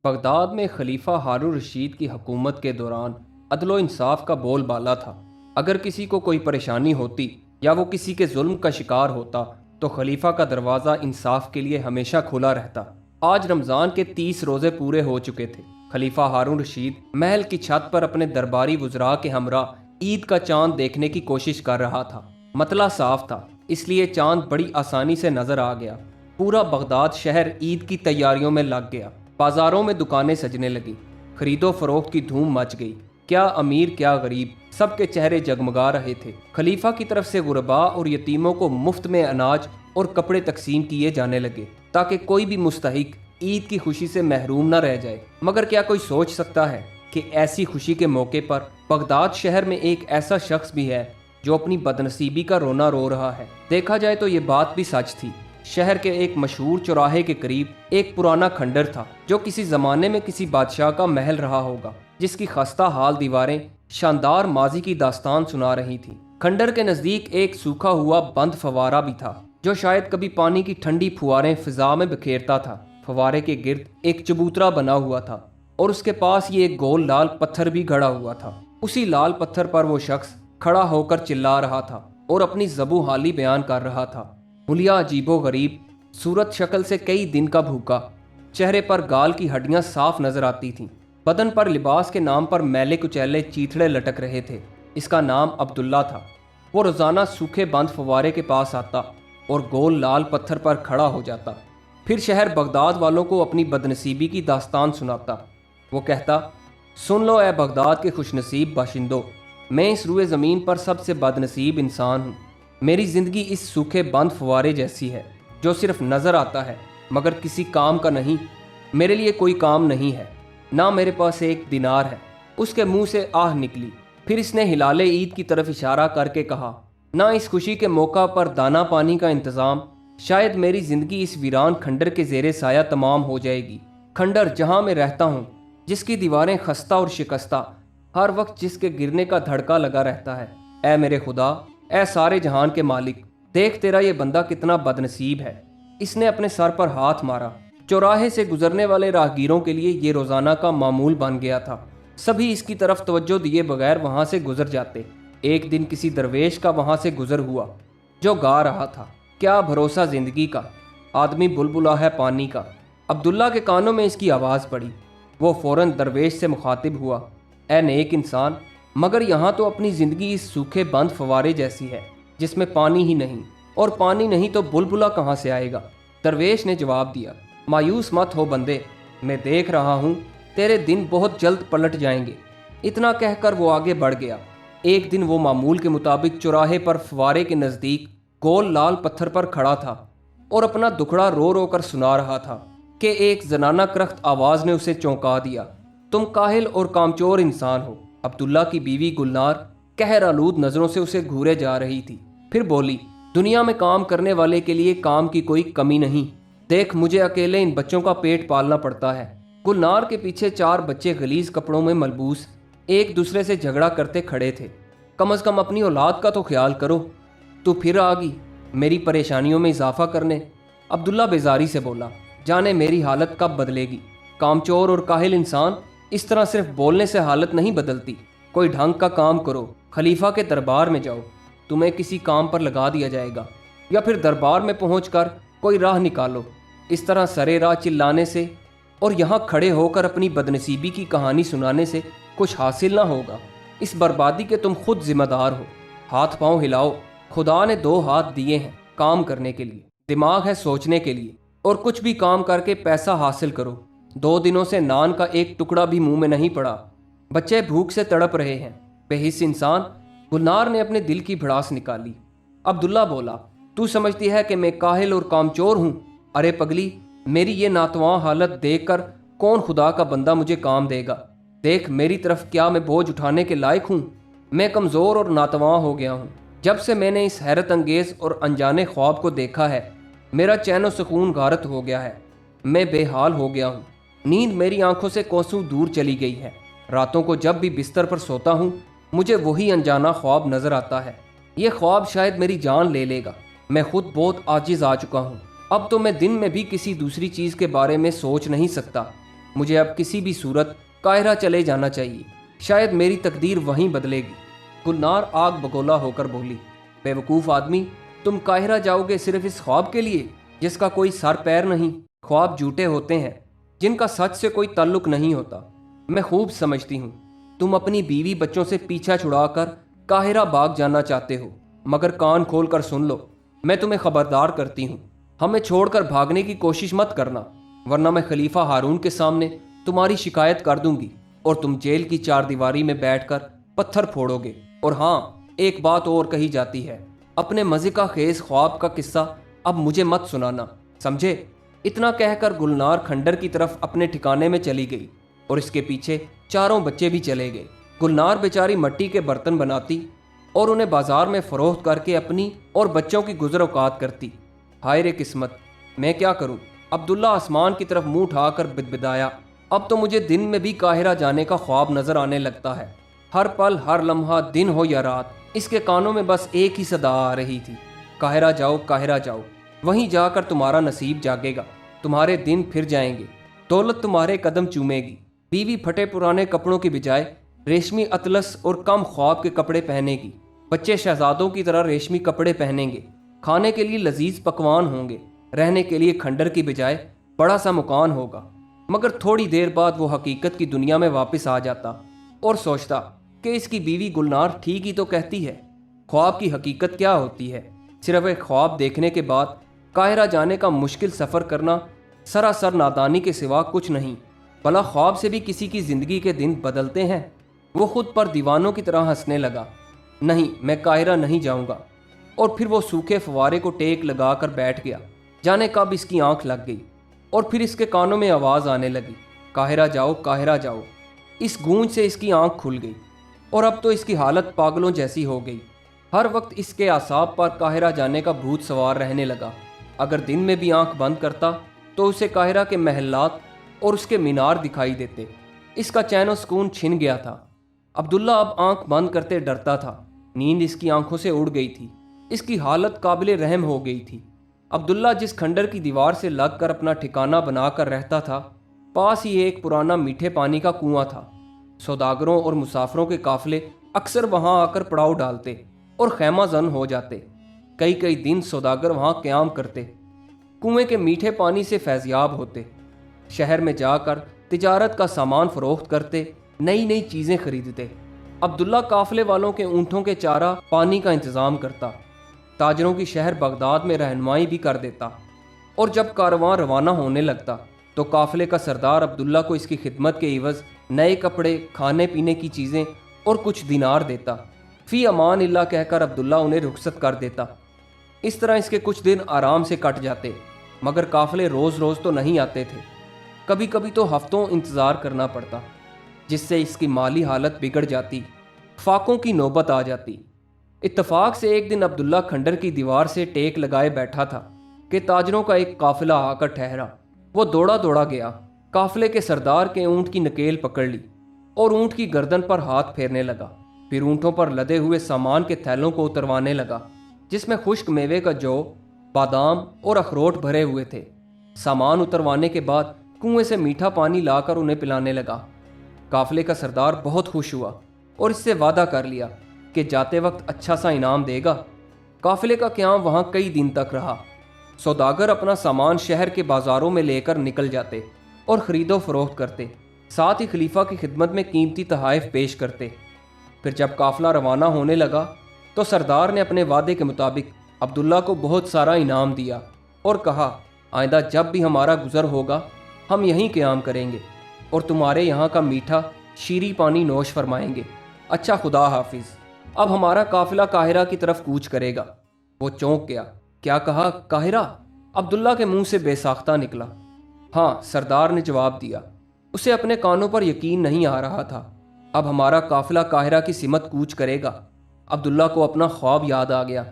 Baghdad میں خلیفہ ہارون رشید کی حکومت کے دوران عدل و انصاف کا بول بالا تھا۔ اگر کسی کو کوئی پریشانی ہوتی یا وہ کسی کے ظلم کا شکار ہوتا تو خلیفہ کا دروازہ انصاف کے لیے ہمیشہ کھلا رہتا۔ آج رمضان کے 30 روزے پورے ہو چکے تھے۔ خلیفہ ہارون رشید محل کی چھت پر اپنے درباری وزراء کے ہمراہ عید کا چاند دیکھنے کی کوشش کر رہا تھا۔ مطلع صاف تھا، اس لیے چاند بڑی آسانی سے نظر آ گیا۔ پورا بغداد شہر عید کی تیاریوں میں لگ گیا۔ بازاروں میں دکانیں سجنے لگی، خرید و فروخت کی دھوم مچ گئی۔ کیا امیر کیا غریب، سب کے چہرے جگمگا رہے تھے۔ خلیفہ کی طرف سے غرباء اور یتیموں کو مفت میں اناج اور کپڑے تقسیم کیے جانے لگے تاکہ کوئی بھی مستحق عید کی خوشی سے محروم نہ رہ جائے۔ مگر کیا کوئی سوچ سکتا ہے کہ ایسی خوشی کے موقع پر بغداد شہر میں ایک ایسا شخص بھی ہے جو اپنی بدنصیبی کا رونا رو رہا ہے؟ دیکھا جائے تو یہ بات بھی سچ تھی۔ شہر کے ایک مشہور چوراہے کے قریب ایک پرانا کھنڈر تھا جو کسی زمانے میں کسی بادشاہ کا محل رہا ہوگا، جس کی خستہ حال دیواریں شاندار ماضی کی داستان سنا رہی تھیں۔ کھنڈر کے نزدیک ایک سوکھا ہوا بند فوارہ بھی تھا جو شاید کبھی پانی کی ٹھنڈی پھواریں فضا میں بکھیرتا تھا۔ فوارے کے گرد ایک چبوترا بنا ہوا تھا اور اس کے پاس یہ ایک گول لال پتھر بھی گڑا ہوا تھا۔ اسی لال پتھر پر وہ شخص کھڑا ہو کر چلا رہا تھا اور اپنی زبوں حالی بیان کر رہا تھا۔ حلیہ عجیب و غریب، صورت شکل سے کئی دن کا بھوکا، چہرے پر گال کی ہڈیاں صاف نظر آتی تھیں، بدن پر لباس کے نام پر میلے کچیلے چیتھڑے لٹک رہے تھے۔ اس کا نام عبداللہ تھا۔ وہ روزانہ سوکھے بند فوارے کے پاس آتا اور گول لال پتھر پر کھڑا ہو جاتا، پھر شہر بغداد والوں کو اپنی بدنصیبی کی داستان سناتا۔ وہ کہتا، سن لو اے بغداد کے خوش نصیب باشندوں، میں اس روئے زمین پر سب سے بدنصیب انسان ہوں۔ میری زندگی اس سوکھے بند فوارے جیسی ہے جو صرف نظر آتا ہے مگر کسی کام کا نہیں۔ میرے لیے کوئی کام نہیں ہے، نہ میرے پاس ایک دینار ہے۔ اس کے منہ سے آہ نکلی، پھر اس نے ہلال عید کی طرف اشارہ کر کے کہا، نہ اس خوشی کے موقع پر دانہ پانی کا انتظام، شاید میری زندگی اس ویران کھنڈر کے زیر سایہ تمام ہو جائے گی۔ کھنڈر جہاں میں رہتا ہوں، جس کی دیواریں خستہ اور شکستہ، ہر وقت جس کے گرنے کا دھڑکا لگا رہتا ہے۔ اے میرے خدا، اے سارے جہان کے مالک، دیکھ تیرا یہ بندہ کتنا بدنصیب ہے۔ اس نے اپنے سر پر ہاتھ مارا۔ چوراہے سے گزرنے والے راہگیروں کے لیے یہ روزانہ کا معمول بن گیا تھا۔ سبھی اس کی طرف توجہ دیے بغیر وہاں سے گزر جاتے۔ ایک دن کسی درویش کا وہاں سے گزر ہوا جو گا رہا تھا، کیا بھروسہ زندگی کا، آدمی بلبلا ہے پانی کا۔ عبداللہ کے کانوں میں اس کی آواز پڑی۔ وہ فوراً درویش سے مخاطب ہوا، اے نیک انسان، مگر یہاں تو اپنی زندگی اس سوکھے بند فوارے جیسی ہے جس میں پانی ہی نہیں، اور پانی نہیں تو بلبلا کہاں سے آئے گا؟ درویش نے جواب دیا، مایوس مت ہو بندے، میں دیکھ رہا ہوں تیرے دن بہت جلد پلٹ جائیں گے۔ اتنا کہہ کر وہ آگے بڑھ گیا۔ ایک دن وہ معمول کے مطابق چوراہے پر فوارے کے نزدیک گول لال پتھر پر کھڑا تھا اور اپنا دکھڑا رو رو کر سنا رہا تھا کہ ایک زنانہ کرخت آواز نے اسے چونکا دیا، تم کاہل اور کامچور انسان ہو۔ عبداللہ کی بیوی گلنار قہر آلود نظروں سے اسے گھورے جا رہی تھی، پھر بولی، دنیا میں کام کرنے والے کے لیے کام کی کوئی کمی نہیں، دیکھ مجھے اکیلے ان بچوں کا پیٹ پالنا پڑتا ہے۔ گلنار کے پیچھے 4 بچے غلیظ کپڑوں میں ملبوس ایک دوسرے سے جھگڑا کرتے کھڑے تھے۔ کم از کم اپنی اولاد کا تو خیال کرو، تو پھر آگی میری پریشانیوں میں اضافہ کرنے۔ عبداللہ بیزاری سے بولا، جانے میری حالت کب بدلے گی؟ کامچور اور کاہل انسان، اس طرح صرف بولنے سے حالت نہیں بدلتی۔ کوئی ڈھنگ کا کام کرو، خلیفہ کے دربار میں جاؤ، تمہیں کسی کام پر لگا دیا جائے گا، یا پھر دربار میں پہنچ کر کوئی راہ نکالو۔ اس طرح سرے راہ چلانے سے اور یہاں کھڑے ہو کر اپنی بدنصیبی کی کہانی سنانے سے کچھ حاصل نہ ہوگا۔ اس بربادی کے تم خود ذمہ دار ہو۔ ہاتھ پاؤں ہلاؤ، خدا نے 2 ہاتھ دیے ہیں کام کرنے کے لیے، دماغ ہے سوچنے کے لیے، اور کچھ بھی کام کر کے پیسہ حاصل کرو۔ 2 دنوں سے نان کا ایک ٹکڑا بھی منہ میں نہیں پڑا، بچے بھوک سے تڑپ رہے ہیں۔ بے حس انسان، گلنار نے اپنے دل کی بھڑاس نکالی۔ عبداللہ بولا، تو سمجھتی ہے کہ میں کاہل اور کامچور ہوں؟ ارے پگلی، میری یہ ناتواں حالت دیکھ کر کون خدا کا بندہ مجھے کام دے گا؟ دیکھ میری طرف، کیا میں بوجھ اٹھانے کے لائق ہوں؟ میں کمزور اور ناتواں ہو گیا ہوں۔ جب سے میں نے اس حیرت انگیز اور انجانے خواب کو دیکھا ہے، میرا چین و سکون غارت ہو گیا ہے۔ میں بے حال ہو گیا ہوں، نیند میری آنکھوں سے کوسوں دور چلی گئی ہے۔ راتوں کو جب بھی بستر پر سوتا ہوں، مجھے وہی انجانا خواب نظر آتا ہے۔ یہ خواب شاید میری جان لے لے گا۔ میں خود بہت عاجز آ چکا ہوں۔ اب تو میں دن میں بھی کسی دوسری چیز کے بارے میں سوچ نہیں سکتا۔ مجھے اب کسی بھی صورت قاہرہ چلے جانا چاہیے، شاید میری تقدیر وہیں بدلے گی۔ گلنار آگ بگولا ہو کر بولی، بے وقوف آدمی، تم قاہرہ جاؤ گے صرف اس خواب کے لیے جس کا کوئی سر پیر نہیں؟ خواب جھوٹے ہوتے ہیں جن کا سچ سے کوئی تعلق نہیں ہوتا۔ میں خوب سمجھتی ہوں تم اپنی بیوی بچوں سے پیچھا چھڑا کر قاہرہ بھاگ جانا چاہتے ہو، مگر کان کھول کر سن لو، میں تمہیں خبردار کرتی ہوں، ہمیں چھوڑ کر بھاگنے کی کوشش مت کرنا، ورنہ میں خلیفہ ہارون کے سامنے تمہاری شکایت کر دوں گی اور تم جیل کی چار دیواری میں بیٹھ کر پتھر پھوڑو گے۔ اور ہاں، ایک بات اور کہی جاتی ہے، اپنے مزے کا خیز خواب کا قصہ اب مجھے مت سنانا، سمجھے؟ اتنا کہہ کر گلنار کھنڈر کی طرف اپنے ٹھکانے میں چلی گئی اور اس کے پیچھے چاروں بچے بھی چلے گئے۔ گلنار بیچاری مٹی کے برتن بناتی اور انہیں بازار میں فروخت کر کے اپنی اور بچوں کی گزر اوقات کرتی۔ ہائے رے قسمت، میں کیا کروں؟ عبداللہ آسمان کی طرف منہ اٹھا کر بدبدایا، اب تو مجھے دن میں بھی قاہرہ جانے کا خواب نظر آنے لگتا ہے۔ ہر پل ہر لمحہ، دن ہو یا رات، اس کے کانوں میں بس ایک ہی صدا آ رہی تھی، قاہرہ جاؤ، قاہرہ جاؤ، وہیں جا کر تمہارا نصیب جاگے گا، تمہارے دن پھر جائیں گے، دولت تمہارے قدم چومے گی، بیوی پھٹے پرانے کپڑوں کی بجائے ریشمی اطلس اور کم خواب کے کپڑے پہنے گی، بچے شہزادوں کی طرح ریشمی کپڑے پہنیں گے، کھانے کے لیے لذیذ پکوان ہوں گے، رہنے کے لیے کھنڈر کی بجائے بڑا سا مکان ہوگا۔ مگر تھوڑی دیر بعد وہ حقیقت کی دنیا میں واپس آ جاتا اور سوچتا کہ اس کی بیوی گلنار ٹھیک ہی تو کہتی ہے، خواب کی حقیقت کیا ہوتی ہے؟ صرف ایک خواب دیکھنے کے بعد قاہرہ جانے کا مشکل سفر کرنا سراسر نادانی کے سوا کچھ نہیں۔ بھلا خواب سے بھی کسی کی زندگی کے دن بدلتے ہیں؟ وہ خود پر دیوانوں کی طرح ہنسنے لگا، نہیں، میں قاہرہ نہیں جاؤں گا۔ اور پھر وہ سوکھے فوارے کو ٹیک لگا کر بیٹھ گیا۔ جانے کب اس کی آنکھ لگ گئی اور پھر اس کے کانوں میں آواز آنے لگی، قاہرہ جاؤ، قاہرہ جاؤ۔ اس گونج سے اس کی آنکھ کھل گئی اور اب تو اس کی حالت پاگلوں جیسی ہو گئی۔ ہر وقت اس کے اعصاب پر قاہرہ جانے کا بھوت سوار رہنے لگا۔ اگر دن میں بھی آنکھ بند کرتا تو اسے قاہرہ کے محلات اور اس کے مینار دکھائی دیتے۔ اس کا چین و سکون چھن گیا تھا۔ عبداللہ اب آنکھ بند کرتے ڈرتا تھا، نیند اس کی آنکھوں سے اڑ گئی تھی، اس کی حالت قابل رحم ہو گئی تھی۔ عبداللہ جس کھنڈر کی دیوار سے لگ کر اپنا ٹھکانہ بنا کر رہتا تھا، پاس ہی ایک پرانا میٹھے پانی کا کنواں تھا۔ سوداگروں اور مسافروں کے قافلے اکثر وہاں آ کر پڑاؤ ڈالتے اور خیمہ زن ہو جاتے۔ کئی کئی دن سوداگر وہاں قیام کرتے، کنویں کے میٹھے پانی سے فیضیاب ہوتے، شہر میں جا کر تجارت کا سامان فروخت کرتے، نئی نئی چیزیں خریدتے۔ عبداللہ قافلے والوں کے اونٹوں کے چارہ پانی کا انتظام کرتا، تاجروں کی شہر بغداد میں رہنمائی بھی کر دیتا، اور جب کارواں روانہ ہونے لگتا تو قافلے کا سردار عبداللہ کو اس کی خدمت کے عوض نئے کپڑے، کھانے پینے کی چیزیں اور کچھ دینار دیتا۔ فی امان اللہ کہہ کر عبداللہ انہیں رخصت کر دیتا۔ اس طرح اس کے کچھ دن آرام سے کٹ جاتے، مگر قافلے روز روز تو نہیں آتے تھے، کبھی کبھی تو ہفتوں انتظار کرنا پڑتا، جس سے اس کی مالی حالت بگڑ جاتی، فاقوں کی نوبت آ جاتی۔ اتفاق سے ایک دن عبداللہ کھنڈر کی دیوار سے ٹیک لگائے بیٹھا تھا کہ تاجروں کا ایک قافلہ آ کر ٹھہرا۔ وہ دوڑا دوڑا گیا، قافلے کے سردار کے اونٹ کی نکیل پکڑ لی اور اونٹ کی گردن پر ہاتھ پھیرنے لگا، پھر اونٹوں پر لدے ہوئے سامان کے تھیلوں کو اتروانے لگا، جس میں خشک میوے کا جو، بادام اور اخروٹ بھرے ہوئے تھے۔ سامان اتروانے کے بعد کنویں سے میٹھا پانی لا کر انہیں پلانے لگا۔ قافلے کا سردار بہت خوش ہوا اور اس سے وعدہ کر لیا کہ جاتے وقت اچھا سا انعام دے گا۔ قافلے کا قیام وہاں کئی دن تک رہا۔ سوداگر اپنا سامان شہر کے بازاروں میں لے کر نکل جاتے اور خرید و فروخت کرتے، ساتھ ہی خلیفہ کی خدمت میں قیمتی تحائف پیش کرتے۔ پھر جب قافلہ روانہ ہونے لگا تو سردار نے اپنے وعدے کے مطابق عبداللہ کو بہت سارا انعام دیا اور کہا، آئندہ جب بھی ہمارا گزر ہوگا ہم یہیں قیام کریں گے اور تمہارے یہاں کا میٹھا شیریں پانی نوش فرمائیں گے۔ اچھا، خدا حافظ، اب ہمارا قافلہ قاہرہ کی طرف کوچ کرے گا۔ وہ چونک گیا، کیا کہا، قاہرہ؟ عبداللہ کے منہ سے بے ساختہ نکلا۔ ہاں، سردار نے جواب دیا۔ اسے اپنے کانوں پر یقین نہیں آ رہا تھا۔ اب ہمارا قافلہ قاہرہ کی سمت کوچ کرے گا۔ عبداللہ کو اپنا خواب یاد آ گیا۔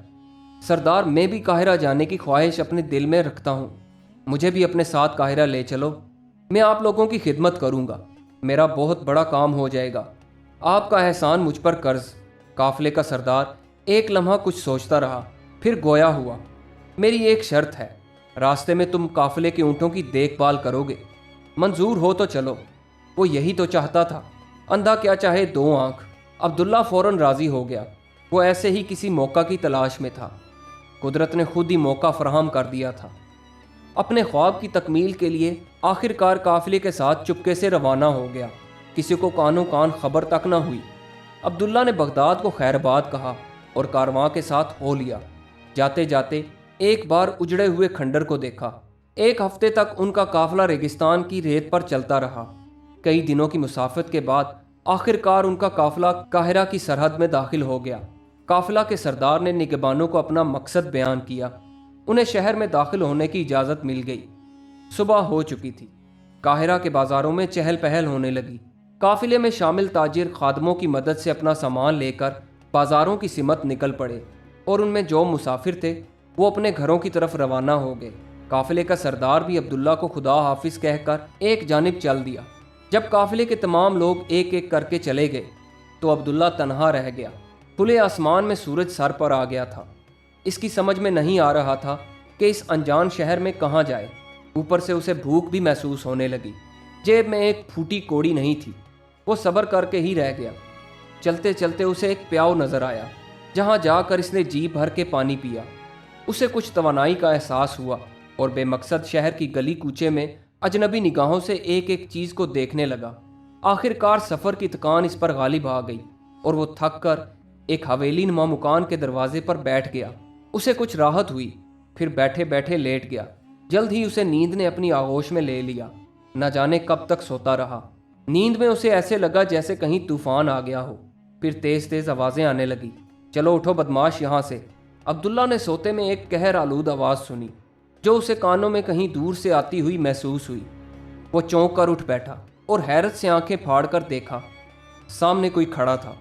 سردار، میں بھی قاہرہ جانے کی خواہش اپنے دل میں رکھتا ہوں، مجھے بھی اپنے ساتھ قاہرہ لے چلو، میں آپ لوگوں کی خدمت کروں گا، میرا بہت بڑا کام ہو جائے گا، آپ کا احسان مجھ پر قرض۔ قافلے کا سردار ایک لمحہ کچھ سوچتا رہا، پھر گویا ہوا، میری ایک شرط ہے، راستے میں تم قافلے کے اونٹوں کی دیکھ بھال کرو گے، منظور ہو تو چلو۔ وہ یہی تو چاہتا تھا، اندھا کیا چاہے دو آنکھ۔ عبداللہ فوراً راضی ہو گیا۔ وہ ایسے ہی کسی موقع کی تلاش میں تھا، قدرت نے خود ہی موقع فراہم کر دیا تھا۔ اپنے خواب کی تکمیل کے لیے آخر کار قافلے کے ساتھ چپکے سے روانہ ہو گیا، کسی کو کانوں کان خبر تک نہ ہوئی۔ عبداللہ نے بغداد کو خیر باد کہا اور کارواں کے ساتھ ہو لیا۔ جاتے جاتے ایک بار اجڑے ہوئے کھنڈر کو دیکھا۔ ایک ہفتے تک ان کا قافلہ ریگستان کی ریت پر چلتا رہا۔ کئی دنوں کی مسافت کے بعد آخر کار ان کا قافلہ قاہرہ کی سرحد میں داخل ہو گیا۔ قافلہ کے سردار نے نگہبانوں کو اپنا مقصد بیان کیا۔ انہیں شہر میں داخل ہونے کی اجازت مل گئی۔ صبح ہو چکی تھی۔ قاہرہ کے بازاروں میں چہل پہل ہونے لگی۔ قافلے میں شامل تاجر خادموں کی مدد سے اپنا سامان لے کر بازاروں کی سمت نکل پڑے اور ان میں جو مسافر تھے وہ اپنے گھروں کی طرف روانہ ہو گئے۔ قافلے کا سردار بھی عبداللہ کو خدا حافظ کہہ کر ایک جانب چل دیا۔ جب قافلے کے تمام لوگ ایک ایک کر کے چلے گئے تو عبداللہ تنہا رہ گیا۔ کھلے آسمان میں سورج سر پر آ گیا تھا۔ اس کی سمجھ میں نہیں آ رہا تھا کہ اس انجان شہر میں کہاں جائے۔ اوپر سے اسے بھوک بھی محسوس ہونے لگی۔ جیب میں ایک پھوٹی کوڑی نہیں تھی۔ وہ صبر کر کے ہی رہ گیا۔ چلتے چلتے اسے ایک پیاؤ نظر آیا، جہاں جا کر اس نے جی بھر کے پانی پیا۔ اسے کچھ توانائی کا احساس ہوا اور بے مقصد شہر کی گلی کوچے میں اجنبی نگاہوں سے ایک ایک چیز کو دیکھنے لگا۔ آخر کار سفر کی تھکان اس پر غالب آ گئی اور وہ تھک کر ایک حویلی نما مکان کے دروازے پر بیٹھ گیا۔ اسے کچھ راحت ہوئی، پھر بیٹھے بیٹھے لیٹ گیا۔ جلد ہی اسے نیند نے اپنی آغوش میں لے لیا۔ نہ جانے کب تک سوتا رہا۔ نیند میں اسے ایسے لگا جیسے کہیں طوفان آ گیا ہو۔ پھر تیز تیز آوازیں آنے لگی۔ چلو اٹھو بدماش یہاں سے۔ عبداللہ نے سوتے میں ایک قہر آلود آواز سنی جو اسے کانوں میں کہیں دور سے آتی ہوئی محسوس ہوئی۔ وہ چونک کر اٹھ بیٹھا اور حیرت سے آنکھیں پھاڑ کر دیکھا۔ سامنے کوئی کھڑا تھا۔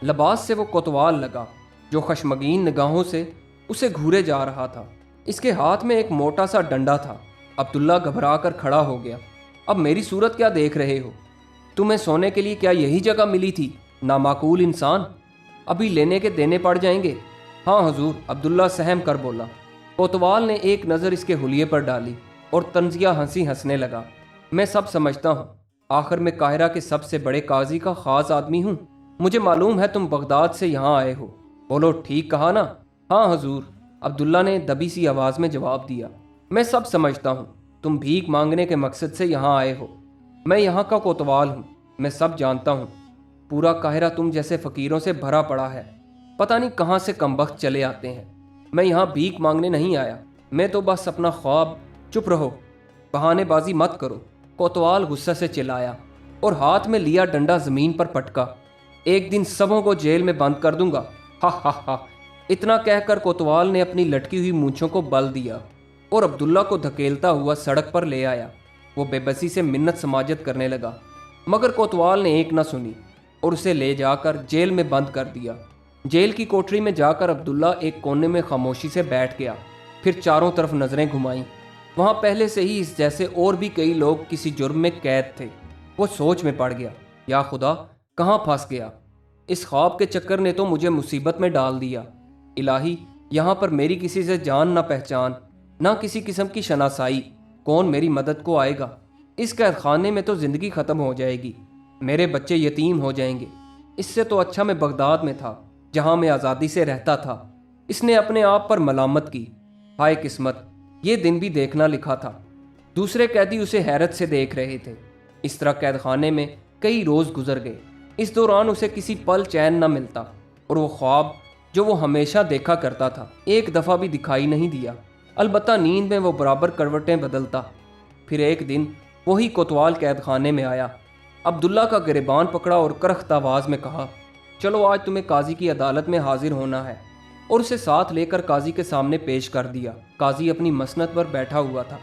لباس سے وہ کوتوال لگا جو خشمگین نگاہوں سے اسے گھورے جا رہا تھا۔ اس کے ہاتھ میں ایک موٹا سا ڈنڈا تھا۔ عبداللہ گھبرا کر کھڑا ہو گیا۔ اب میری صورت کیا دیکھ رہے ہو؟ تمہیں سونے کے لیے کیا یہی جگہ ملی تھی؟ نامعقول انسان، ابھی لینے کے دینے پڑ جائیں گے۔ ہاں حضور، عبداللہ سہم کر بولا۔ کوتوال نے ایک نظر اس کے حلیے پر ڈالی اور طنزیہ ہنسی ہنسنے لگا۔ میں سب سمجھتا ہوں، آخر میں قاہرہ کے سب سے بڑے قاضی کا خاص آدمی ہوں۔ مجھے معلوم ہے تم بغداد سے یہاں آئے ہو۔ بولو ٹھیک کہا نا؟ ہاں حضور، عبداللہ نے دبی سی آواز میں جواب دیا۔ میں سب سمجھتا ہوں، تم بھیک مانگنے کے مقصد سے یہاں آئے ہو۔ میں یہاں کا کوتوال ہوں، میں سب جانتا ہوں۔ پورا قاہرہ تم جیسے فقیروں سے بھرا پڑا ہے، پتہ نہیں کہاں سے کمبخت چلے آتے ہیں۔ میں یہاں بھیک مانگنے نہیں آیا، میں تو بس اپنا خواب۔ چپ رہو، بہانے بازی مت کرو، کوتوال غصے سے چلایا اور ہاتھ میں لیا ڈنڈا زمین پر پٹکا۔ ایک دن سبوں کو جیل میں بند کر دوں گا، ہا ہا ہا۔ اتنا کہہ کر کوتوال نے اپنی لٹکی ہوئی مونچھوں کو بل دیا اور عبداللہ کو دھکیلتا ہوا سڑک پر لے آیا۔ وہ بے بسی سے منت سماجت کرنے لگا، مگر کوتوال نے ایک نہ سنی اور اسے لے جا کر جیل میں بند کر دیا۔ جیل کی کوٹری میں جا کر عبداللہ ایک کونے میں خاموشی سے بیٹھ گیا، پھر چاروں طرف نظریں گھمائیں۔ وہاں پہلے سے ہی اس جیسے اور بھی کئی لوگ کسی جرم میں قید تھے۔ وہ سوچ میں پڑ گیا، یا خدا، کہاں پھنس گیا؟ اس خواب کے چکر نے تو مجھے مصیبت میں ڈال دیا۔ الہی، یہاں پر میری کسی سے جان نہ پہچان، نہ کسی قسم کی شناسائی، کون میری مدد کو آئے گا؟ اس قید خانے میں تو زندگی ختم ہو جائے گی، میرے بچے یتیم ہو جائیں گے۔ اس سے تو اچھا میں بغداد میں تھا، جہاں میں آزادی سے رہتا تھا۔ اس نے اپنے آپ پر ملامت کی۔ ہائے قسمت، یہ دن بھی دیکھنا لکھا تھا۔ دوسرے قیدی اسے حیرت سے دیکھ رہے تھے۔ اس طرح قید خانے میں کئی روز گزر گئے۔ اس دوران اسے کسی پل چین نہ ملتا اور وہ خواب جو وہ ہمیشہ دیکھا کرتا تھا ایک دفعہ بھی دکھائی نہیں دیا۔ البتہ نیند میں وہ برابر کروٹیں بدلتا۔ پھر ایک دن وہی کوتوال قید خانے میں آیا، عبداللہ کا گریبان پکڑا اور کرخت آواز میں کہا، چلو آج تمہیں قاضی کی عدالت میں حاضر ہونا ہے، اور اسے ساتھ لے کر قاضی کے سامنے پیش کر دیا۔ قاضی اپنی مسند پر بیٹھا ہوا تھا۔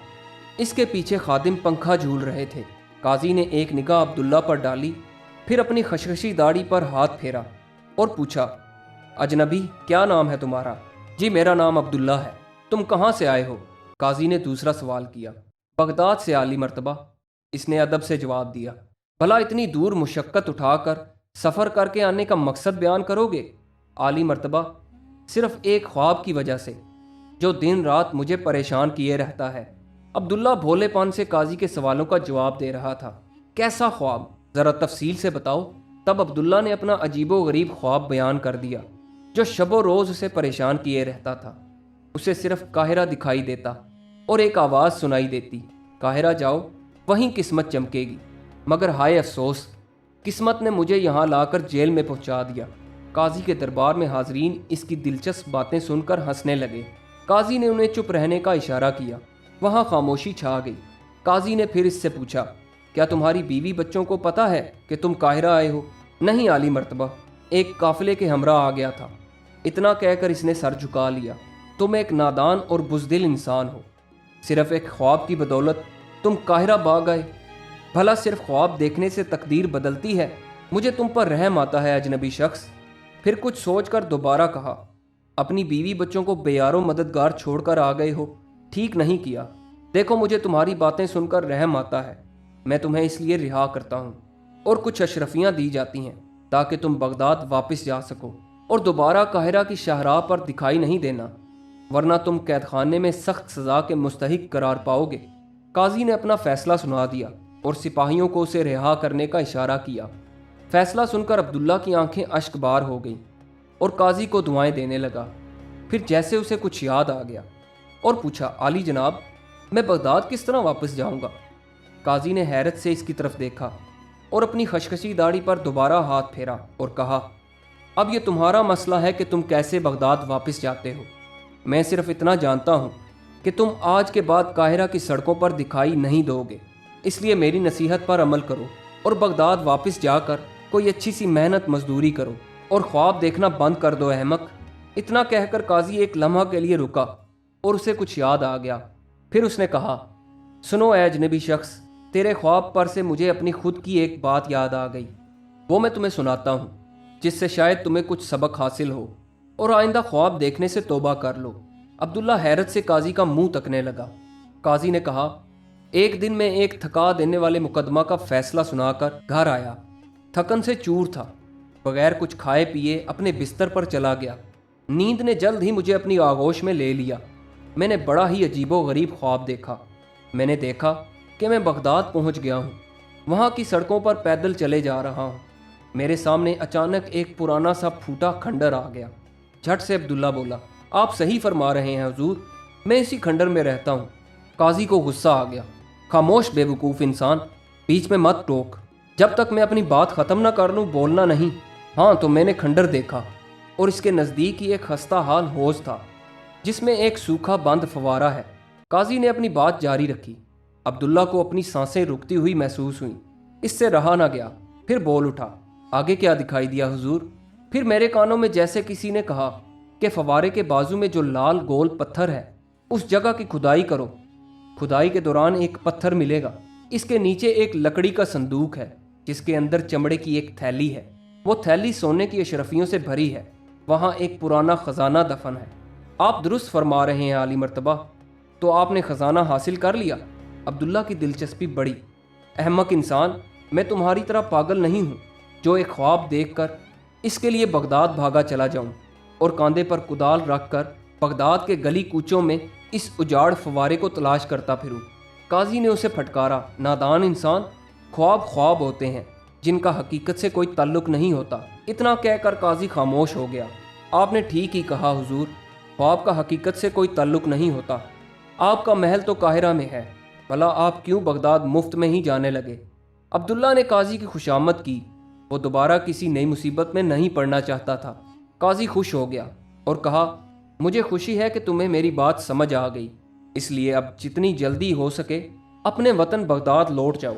اس کے پیچھے خادم پنکھا جھول رہے تھے۔ قاضی نے ایک نگاہ عبداللہ پر ڈالی، پھر اپنی خشخشی داڑھی پر ہاتھ پھیرا اور پوچھا، اجنبی، کیا نام ہے تمہارا؟ جی میرا نام عبداللہ ہے۔ تم کہاں سے آئے ہو؟ قاضی نے دوسرا سوال کیا۔ بغداد سے عالی مرتبہ، اس نے ادب سے جواب دیا۔ بھلا اتنی دور مشقت اٹھا کر سفر کر کے آنے کا مقصد بیان کرو گے؟ عالی مرتبہ، صرف ایک خواب کی وجہ سے جو دن رات مجھے پریشان کیے رہتا ہے۔ عبداللہ بھولے پان سے قاضی کے سوالوں کا جواب دے رہا تھا۔ کیسا خواب؟ ذرا تفصیل سے بتاؤ۔ تب عبداللہ نے اپنا عجیب و غریب خواب بیان کر دیا جو شب و روز اسے پریشان کیے رہتا تھا۔ اسے صرف قاہرہ دکھائی دیتا اور ایک آواز سنائی دیتی، قاہرہ جاؤ، وہیں قسمت چمکے گی۔ مگر ہائے افسوس، قسمت نے مجھے یہاں لا کر جیل میں پہنچا دیا۔ قاضی کے دربار میں حاضرین اس کی دلچسپ باتیں سن کر ہنسنے لگے۔ قاضی نے انہیں چپ رہنے کا اشارہ کیا۔ وہاں خاموشی چھا گئی۔ قاضی نے پھر اس سے پوچھا، کیا تمہاری بیوی بچوں کو پتہ ہے کہ تم قاہرہ آئے ہو؟ نہیں عالی مرتبہ، ایک قافلے کے ہمراہ آ گیا تھا۔ اتنا کہہ کر اس نے سر جھکا لیا۔ تم ایک نادان اور بزدل انسان ہو۔ صرف ایک خواب کی بدولت تم قاہرہ بھاگ آئے۔ بھلا صرف خواب دیکھنے سے تقدیر بدلتی ہے؟ مجھے تم پر رحم آتا ہے اجنبی شخص۔ پھر کچھ سوچ کر دوبارہ کہا، اپنی بیوی بچوں کو بے یار و مددگار چھوڑ کر آ گئے ہو، ٹھیک نہیں کیا۔ دیکھو مجھے تمہاری باتیں سن کر رحم آتا ہے، میں تمہیں اس لیے رہا کرتا ہوں اور کچھ اشرفیاں دی جاتی ہیں تاکہ تم بغداد واپس جا سکو اور دوبارہ قاہرہ کی شاہراہ پر دکھائی نہیں دینا، ورنہ تم قید خانے میں سخت سزا کے مستحق قرار پاؤ گے۔ قاضی نے اپنا فیصلہ سنا دیا اور سپاہیوں کو اسے رہا کرنے کا اشارہ کیا۔ فیصلہ سن کر عبداللہ کی آنکھیں اشک بار ہو گئیں اور قاضی کو دعائیں دینے لگا۔ پھر جیسے اسے کچھ یاد آ گیا اور پوچھا، عالی جناب، میں بغداد کس طرح واپس جاؤں گا؟ قاضی نے حیرت سے اس کی طرف دیکھا اور اپنی خشخشی داڑھی پر دوبارہ ہاتھ پھیرا اور کہا، اب یہ تمہارا مسئلہ ہے کہ تم کیسے بغداد واپس جاتے ہو۔ میں صرف اتنا جانتا ہوں کہ تم آج کے بعد قاہرہ کی سڑکوں پر دکھائی نہیں دو گے، اس لیے میری نصیحت پر عمل کرو اور بغداد واپس جا کر کوئی اچھی سی محنت مزدوری کرو اور خواب دیکھنا بند کر دو احمق۔ اتنا کہہ کر قاضی ایک لمحہ کے لیے رکا اور اسے کچھ یاد آ گیا۔ پھر اس نے کہا، سنو اے اجنبی شخص، تیرے خواب پر سے مجھے اپنی خود کی ایک بات یاد آ گئی، وہ میں تمہیں سناتا ہوں، جس سے شاید تمہیں کچھ سبق حاصل ہو اور آئندہ خواب دیکھنے سے توبہ کر لو۔ عبداللہ حیرت سے قاضی کا منہ تکنے لگا۔ قاضی نے کہا، ایک دن میں ایک تھکا دینے والے مقدمہ کا فیصلہ سنا کر گھر آیا۔ تھکن سے چور تھا، بغیر کچھ کھائے پیے اپنے بستر پر چلا گیا۔ نیند نے جلد ہی مجھے اپنی آغوش میں لے لیا۔ میں نے بڑا ہی عجیب و غریب خواب دیکھا۔ میں نے دیکھا کہ میں بغداد پہنچ گیا ہوں، وہاں کی سڑکوں پر پیدل چلے جا رہا ہوں۔ میرے سامنے اچانک ایک پرانا سا پھوٹا کھنڈر آ گیا۔ جھٹ سے عبداللہ بولا، آپ صحیح فرما رہے ہیں حضور، میں اسی کھنڈر میں رہتا ہوں۔ قاضی کو غصہ آ گیا، خاموش بے وقوف انسان، بیچ میں مت ٹوک، جب تک میں اپنی بات ختم نہ کر لوں بولنا نہیں۔ ہاں تو میں نے کھنڈر دیکھا اور اس کے نزدیک ہی ایک خستہ حال حوض تھا جس میں ایک سوکھا بند فوارہ ہے۔ قاضی نے اپنی بات جاری رکھی۔ عبداللہ کو اپنی سانسیں رکتی ہوئی محسوس ہوئیں۔ اس سے رہا نہ گیا، پھر بول اٹھا، آگے کیا دکھائی دیا حضور؟ پھر میرے کانوں میں جیسے کسی نے کہا کہ فوارے کے بازو میں جو لال گول پتھر ہے اس جگہ کی کھدائی کرو۔ کھدائی کے دوران ایک پتھر ملے گا، اس کے نیچے ایک لکڑی کا صندوق ہے جس کے اندر چمڑے کی ایک تھیلی ہے، وہ تھیلی سونے کی اشرفیوں سے بھری ہے، وہاں ایک پرانا خزانہ دفن ہے۔ آپ درست فرما رہے ہیں عالی مرتبہ، تو آپ نے خزانہ حاصل کر لیا؟ عبداللہ کی دلچسپی بڑھی۔ احمق انسان، میں تمہاری طرح پاگل نہیں ہوں جو ایک خواب دیکھ کر اس کے لیے بغداد بھاگا چلا جاؤں اور کاندھے پر کدال رکھ کر بغداد کے گلی کوچوں میں اس اجاڑ فوارے کو تلاش کرتا پھروں۔ قاضی نے اسے پھٹکارا، نادان انسان، خواب خواب ہوتے ہیں جن کا حقیقت سے کوئی تعلق نہیں ہوتا۔ اتنا کہہ کر قاضی خاموش ہو گیا۔ آپ نے ٹھیک ہی کہا حضور، خواب کا حقیقت سے کوئی تعلق نہیں ہوتا۔ آپ کا محل تو قاہرہ میں ہے، بھلا آپ کیوں بغداد مفت میں ہی جانے لگے؟ عبداللہ نے قاضی کی خوشامد کی۔ وہ دوبارہ کسی نئی مصیبت میں نہیں پڑنا چاہتا تھا۔ قاضی خوش ہو گیا اور کہا، مجھے خوشی ہے کہ تمہیں میری بات سمجھ آ گئی، اس لیے اب جتنی جلدی ہو سکے اپنے وطن بغداد لوٹ جاؤ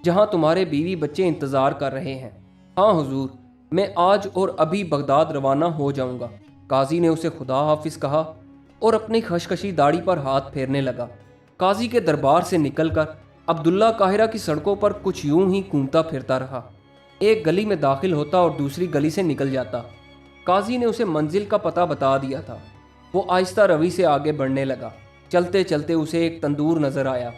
جہاں تمہارے بیوی بچے انتظار کر رہے ہیں۔ ہاں حضور، میں آج اور ابھی بغداد روانہ ہو جاؤں گا۔ قاضی نے اسے خدا حافظ کہا اور اپنی خشخشی داڑھی پر ہاتھ پھیرنے لگا۔ قاضی کے دربار سے نکل کر عبداللہ قاہرہ کی سڑکوں پر کچھ یوں ہی گھومتا پھرتا رہا۔ ایک گلی میں داخل ہوتا اور دوسری گلی سے نکل جاتا۔ قاضی نے اسے منزل کا پتہ بتا دیا تھا۔ وہ آہستہ روی سے آگے بڑھنے لگا۔ چلتے چلتے اسے ایک تندور نظر آیا،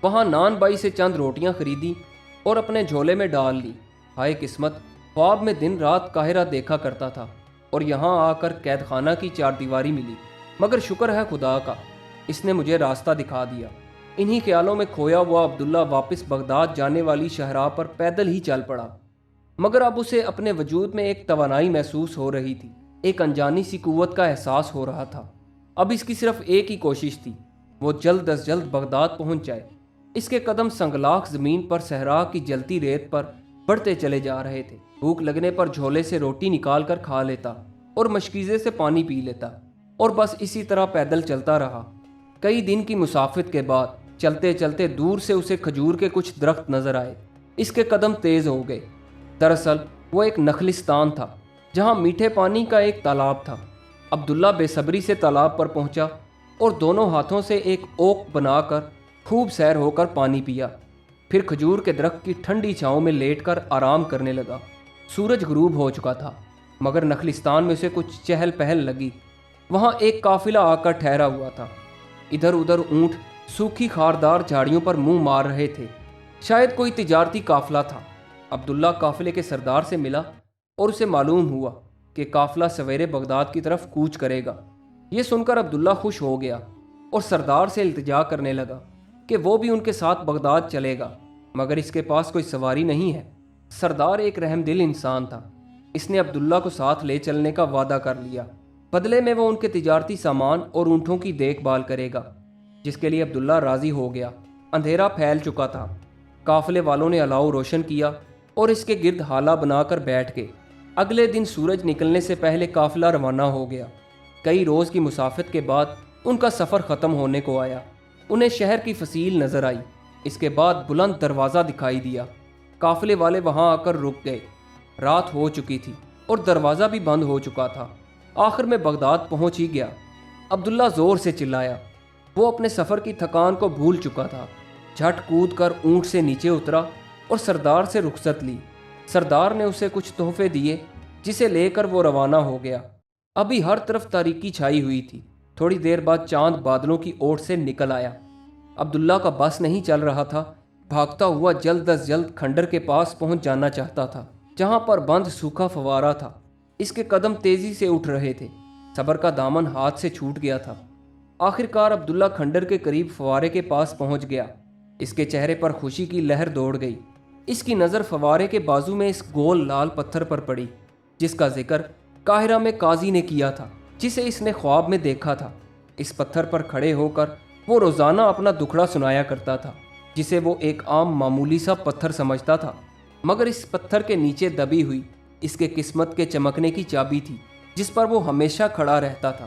وہاں نان بائی سے چند روٹیاں خریدی اور اپنے جھولے میں ڈال لی۔ ہائے قسمت، خواب میں دن رات قاہرہ دیکھا کرتا تھا اور یہاں آ کر قید خانہ کی چار دیواری ملی، مگر شکر ہے خدا کا، اس نے مجھے راستہ دکھا دیا۔ انہی خیالوں میں کھویا ہوا عبداللہ واپس بغداد جانے والی شاہراہ پر پیدل ہی چل پڑا، مگر اب اسے اپنے وجود میں ایک توانائی محسوس ہو رہی تھی، ایک انجانی سی قوت کا احساس ہو رہا تھا۔ اب اس کی صرف ایک ہی کوشش تھی، وہ جلد از جلد بغداد پہنچ جائے۔ اس کے قدم سنگلاخ زمین پر صحرا کی جلتی ریت پر بڑھتے چلے جا رہے تھے۔ بھوک لگنے پر جھولے سے روٹی نکال کر کھا لیتا اور مشکیزے سے پانی پی لیتا، اور بس اسی طرح پیدل چلتا رہا۔ کئی دن کی مسافت کے بعد چلتے چلتے دور سے اسے کھجور کے کچھ درخت نظر آئے۔ اس کے قدم تیز ہو گئے۔ دراصل وہ ایک نخلستان تھا جہاں میٹھے پانی کا ایک تالاب تھا۔ عبداللہ بے صبری سے تالاب پر پہنچا اور دونوں ہاتھوں سے ایک اوک بنا کر خوب سیر ہو کر پانی پیا، پھر کھجور کے درخت کی ٹھنڈی چھاؤں میں لیٹ کر آرام کرنے لگا۔ سورج غروب ہو چکا تھا، مگر نخلستان میں اسے کچھ چہل پہل لگی۔ وہاں ایک قافلہ آ کر ٹھہرا ہوا تھا۔ ادھر ادھر اونٹ سوکھی خاردار جھاڑیوں پر منہ مار رہے تھے، شاید کوئی تجارتی قافلہ تھا۔ عبداللہ قافلے کے سردار سے ملا اور اسے معلوم ہوا کہ قافلہ سویرے بغداد کی طرف کوچ کرے گا۔ یہ سن کر عبداللہ خوش ہو گیا اور سردار سے التجا کرنے لگا کہ وہ بھی ان کے ساتھ بغداد چلے گا، مگر اس کے پاس کوئی سواری نہیں ہے۔ سردار ایک رحم دل انسان تھا۔ اس نے عبداللہ کو ساتھ لے چلنے کا وعدہ کر لیا، بدلے میں وہ ان کے تجارتی سامان اور اونٹوں کی دیکھ بھال کرے گا، جس کے لیے عبداللہ راضی ہو گیا۔ اندھیرا پھیل چکا تھا۔ قافلے والوں نے الاؤ روشن کیا اور اس کے گرد حالہ بنا کر بیٹھ گئے۔ اگلے دن سورج نکلنے سے پہلے قافلہ روانہ ہو گیا۔ کئی روز کی مسافت کے بعد ان کا سفر ختم ہونے کو آیا۔ انہیں شہر کی فصیل نظر آئی۔ اس کے بعد بلند دروازہ دکھائی دیا۔ قافلے والے وہاں آ کر رک گئے۔ رات ہو چکی تھی اور دروازہ بھی بند ہو چکا تھا۔ آخر میں بغداد پہنچ ہی گیا۔ عبداللہ زور سے چلایا۔ وہ اپنے سفر کی تھکان کو بھول چکا تھا۔ جھٹ کود کر اونٹ سے نیچے اترا اور سردار سے رخصت لی۔ سردار نے اسے کچھ تحفے دیے، جسے لے کر وہ روانہ ہو گیا۔ ابھی ہر طرف تاریکی چھائی ہوئی تھی۔ تھوڑی دیر بعد چاند بادلوں کی اوٹ سے نکل آیا۔ عبداللہ کا بس نہیں چل رہا تھا۔ بھاگتا ہوا جلد از جلد کھنڈر کے پاس پہنچ جانا چاہتا تھا، جہاں پر بند سوکھا فوارہ تھا۔ اس کے قدم تیزی سے اٹھ رہے تھے۔ صبر کا دامن ہاتھ سے چھوٹ گیا تھا۔ آخر کار عبداللہ کھنڈر کے قریب فوارے کے پاس پہنچ گیا۔ اس کے چہرے پر خوشی کی لہر دوڑ گئی۔ اس کی نظر فوارے کے بازو میں اس گول لال پتھر پر پڑی، جس کا ذکر قاہرہ میں قاضی نے کیا تھا، جسے اس نے خواب میں دیکھا تھا۔ اس پتھر پر کھڑے ہو کر وہ روزانہ اپنا دکھڑا سنایا کرتا تھا، جسے وہ ایک عام معمولی سا پتھر سمجھتا تھا، مگر اس پتھر کے نیچے دبی ہوئی اس کے قسمت کے چمکنے کی چابی تھی، جس پر وہ ہمیشہ کھڑا رہتا تھا۔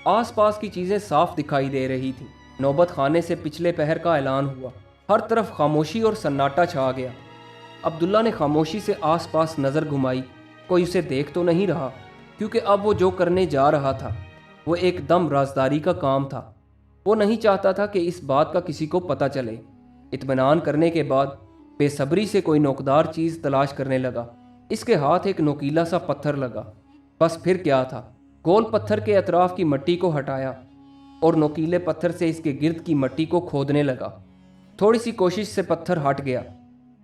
آس پاس کی چیزیں صاف دکھائی دے رہی تھیں۔ نوبت خانے سے پچھلے پہر کا اعلان ہوا۔ ہر طرف خاموشی اور سناٹا چھا گیا۔ عبداللہ نے خاموشی سے آس پاس نظر گھمائی۔ کوئی اسے دیکھ تو نہیں رہا، کیونکہ اب وہ جو کرنے جا رہا تھا وہ ایک دم رازداری کا کام تھا۔ وہ نہیں چاہتا تھا کہ اس بات کا کسی کو پتہ چلے۔ اطمینان کرنے کے بعد بے صبری سے کوئی نوکدار چیز تلاش کرنے لگا۔ اس کے ہاتھ ایک نوکیلا سا پتھر لگا۔ بس پھر کیا تھا، گول پتھر کے اطراف کی مٹی کو ہٹایا اور نوکیلے پتھر سے اس کے گرد کی مٹی کو کھودنے لگا۔ تھوڑی سی کوشش سے پتھر ہٹ گیا۔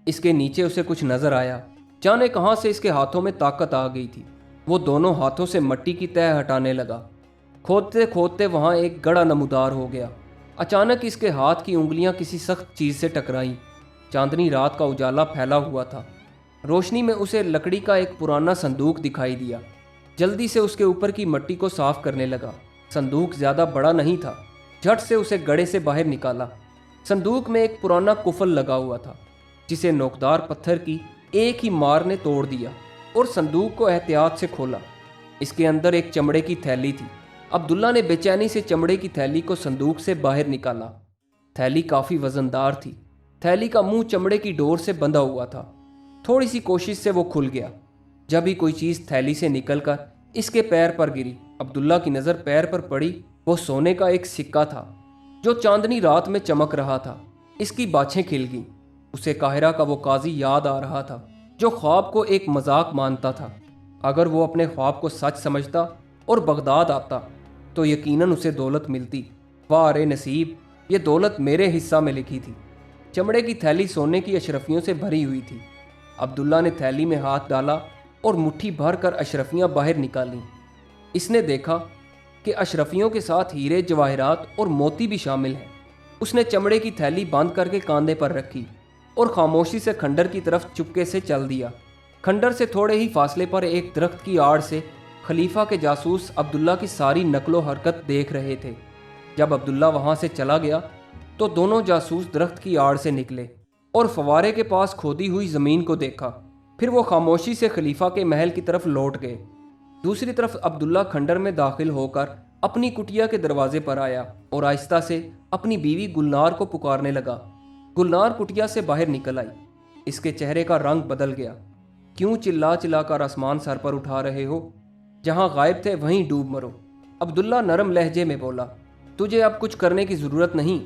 اس کے نیچے اسے کچھ نظر آیا۔ جانے کہاں سے اس کے ہاتھوں میں طاقت آ گئی تھی۔ وہ دونوں ہاتھوں سے مٹی کی تہ ہٹانے لگا۔ کھودتے کھودتے وہاں ایک گڑھا نمودار ہو گیا۔ اچانک اس کے ہاتھ کی انگلیاں کسی سخت چیز سے ٹکرائیں۔ چاندنی رات کا اجالا پھیلا ہوا تھا۔ روشنی میں اسے لکڑی کا ایک پرانا صندوق دکھائی دیا۔ جلدی سے اس کے اوپر کی مٹی کو صاف کرنے لگا۔ صندوق زیادہ بڑا نہیں تھا۔ جھٹ سے اسے گڑھے سے باہر نکالا۔ صندوق میں ایک پرانا قفل لگا ہوا تھا، جسے نوکدار پتھر کی ایک ہی مار نے توڑ دیا اور صندوق کو احتیاط سے کھولا۔ اس کے اندر ایک چمڑے کی تھیلی تھی۔ عبداللہ نے بے چینی سے چمڑے کی تھیلی کو صندوق سے باہر نکالا۔ تھیلی کافی وزندار تھی۔ تھیلی کا منہ چمڑے کی ڈور سے بندھا ہوا تھا۔ تھوڑی سی کوشش سے وہ کھل گیا۔ جب ہی کوئی چیز تھیلی سے نکل کر اس کے پیر پر گری، عبداللہ کی نظر پیر پر پڑی۔ وہ سونے کا ایک سکہ تھا جو چاندنی رات میں چمک رہا تھا۔ اس کی باچھیں کھل گئیں۔ اسے قاہرہ کا وہ قاضی یاد آ رہا تھا جو خواب کو ایک مذاق مانتا تھا۔ اگر وہ اپنے خواب کو سچ سمجھتا اور بغداد آتا تو یقیناً اسے دولت ملتی۔ واہ رے نصیب، یہ دولت میرے حصہ میں لکھی تھی۔ چمڑے کی تھیلی سونے کی اشرفیوں سے بھری ہوئی تھی۔ عبداللہ نے تھیلی میں ہاتھ ڈالا اور مٹھی بھر کر اشرفیاں باہر نکالیں۔ اس نے دیکھا کہ اشرفیوں کے ساتھ ہیرے جواہرات اور موتی بھی شامل ہیں۔ اس نے چمڑے کی تھیلی بند کر کے کاندھے پر رکھی اور خاموشی سے کھنڈر کی طرف چپکے سے چل دیا۔ کھنڈر سے تھوڑے ہی فاصلے پر ایک درخت کی آڑ سے خلیفہ کے جاسوس عبداللہ کی ساری نقل و حرکت دیکھ رہے تھے۔ جب عبداللہ وہاں سے چلا گیا تو دونوں جاسوس درخت کی آڑ سے نکلے اور فوارے کے پاس کھودی ہوئی زمین کو دیکھا۔ پھر وہ خاموشی سے خلیفہ کے محل کی طرف لوٹ گئے۔ دوسری طرف عبداللہ کھنڈر میں داخل ہو کر اپنی کٹیا کے دروازے پر آیا اور آہستہ سے اپنی بیوی گلنار کو پکارنے لگا۔ گلنار کٹیا سے باہر نکل آئی۔ اس کے چہرے کا رنگ بدل گیا۔ کیوں چلا چلا کر آسمان سر پر اٹھا رہے ہو؟ جہاں غائب تھے وہیں ڈوب مرو۔ عبداللہ نرم لہجے میں بولا، تجھے اب کچھ کرنے کی ضرورت نہیں،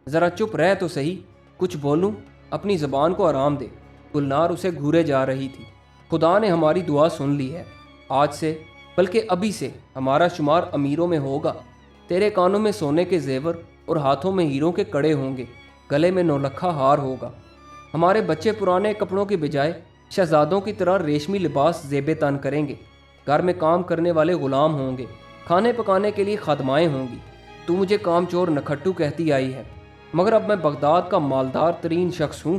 ذرا چپ رہ تو صحیح، کچھ بولوں، اپنی زبان کو آرام دے۔ گلنار اسے گھورے جا رہی تھی۔ خدا نے ہماری دعا سن لی ہے، آج سے بلکہ ابھی سے ہمارا شمار امیروں میں ہوگا۔ تیرے کانوں میں سونے کے زیور اور ہاتھوں میں ہیروں کے کڑے ہوں گے، گلے میں نولکھا ہار ہوگا۔ ہمارے بچے پرانے کپڑوں کی بجائے شہزادوں کی طرح ریشمی لباس زیب تن کریں گے۔ گھر میں کام کرنے والے غلام ہوں گے، کھانے پکانے کے لیے خادمائیں ہوں گی۔ تو مجھے کام چور نکھٹو کہتی آئی ہے، مگر اب میں بغداد کا مالدار ترین شخص ہوں۔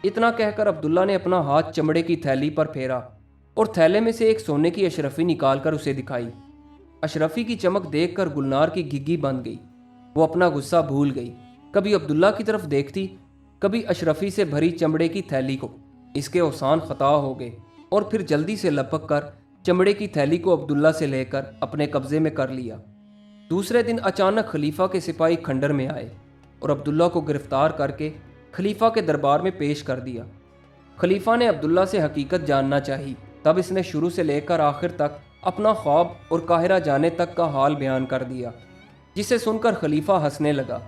اتنا کہہ کر عبداللہ نے اپنا ہاتھ چمڑے کی تھیلی پر پھیرا اور تھیلے میں سے ایک سونے کی اشرفی نکال کر اسے دکھائی۔ اشرفی کی چمک دیکھ کر گلنار کی گھگی بن گئی۔ وہ اپنا غصہ بھول گئی، کبھی عبداللہ کی طرف دیکھتی، کبھی اشرفی سے بھری چمڑے کی تھیلی کو۔ اس کے اوسان خطا ہو گئے اور پھر جلدی سے لپک کر چمڑے کی تھیلی کو عبداللہ سے لے کر اپنے قبضے میں کر لیا۔ دوسرے دن اچانک خلیفہ کے سپاہی کھنڈر میں آئے اور عبداللہ کو گرفتار کر کے خلیفہ کے دربار میں پیش کر دیا۔ خلیفہ نے عبداللہ سے حقیقت جاننا چاہی، تب اس نے شروع سے لے کر آخر تک اپنا خواب اور قاہرہ جانے تک کا حال بیان کر دیا، جسے سن کر خلیفہ ہنسنے لگا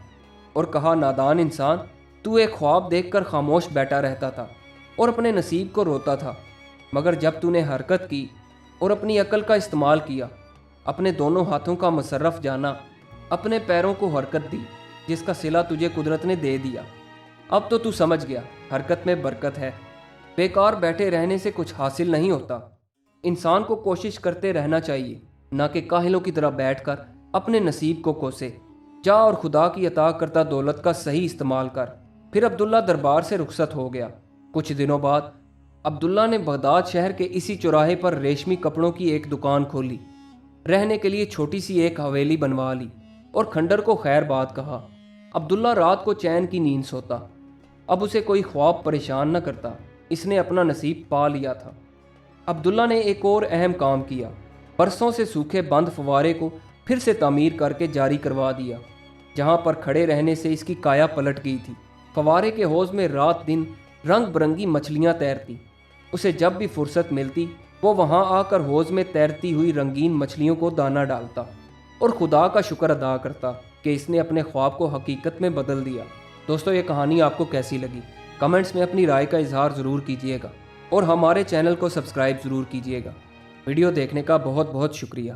اور کہا، نادان انسان، تو ایک خواب دیکھ کر خاموش بیٹھا رہتا تھا اور اپنے نصیب کو روتا تھا، مگر جب تو نے حرکت کی اور اپنی عقل کا استعمال کیا، اپنے دونوں ہاتھوں کا مصرف جانا، اپنے پیروں کو حرکت دی، جس کا صلہ تجھے قدرت نے دے دیا، اب تو سمجھ گیا حرکت میں برکت ہے۔ بیکار بیٹھے رہنے سے کچھ حاصل نہیں ہوتا، انسان کو کوشش کرتے رہنا چاہیے، نہ کہ کاہلوں کی طرح بیٹھ کر اپنے نصیب کو کوسے۔ جا اور خدا کی عطا کردہ دولت کا صحیح استعمال کر۔ پھر عبداللہ دربار سے رخصت ہو گیا۔ کچھ دنوں بعد عبداللہ نے بغداد شہر کے اسی چوراہے پر ریشمی کپڑوں کی ایک دکان کھولی، رہنے کے لیے چھوٹی سی ایک حویلی بنوا لی اور کھنڈر کو خیر بات کہا۔ عبداللہ رات کو چین کی نیند سوتا، اب اسے کوئی خواب پریشان نہ کرتا، اس نے اپنا نصیب پا لیا تھا۔ عبداللہ نے ایک اور اہم کام کیا، برسوں سے سوکھے بند فوارے کو پھر سے تعمیر کر کے جاری کروا دیا۔ جہاں پر کھڑے رہنے سے اس کی کایا پلٹ گئی تھی، فوارے کے حوض میں رات دن رنگ برنگی مچھلیاں تیرتی۔ اسے جب بھی فرصت ملتی وہ وہاں آ کر حوض میں تیرتی ہوئی رنگین مچھلیوں کو دانہ ڈالتا اور خدا کا شکر ادا کرتا کہ اس نے اپنے خواب کو حقیقت میں بدل دیا۔ دوستو، یہ کہانی آپ کو کیسی لگی؟ کمنٹس میں اپنی رائے کا اظہار ضرور کیجیے گا اور ہمارے چینل کو سبسکرائب ضرور کیجیے گا۔ ویڈیو دیکھنے کا بہت بہت شکریہ۔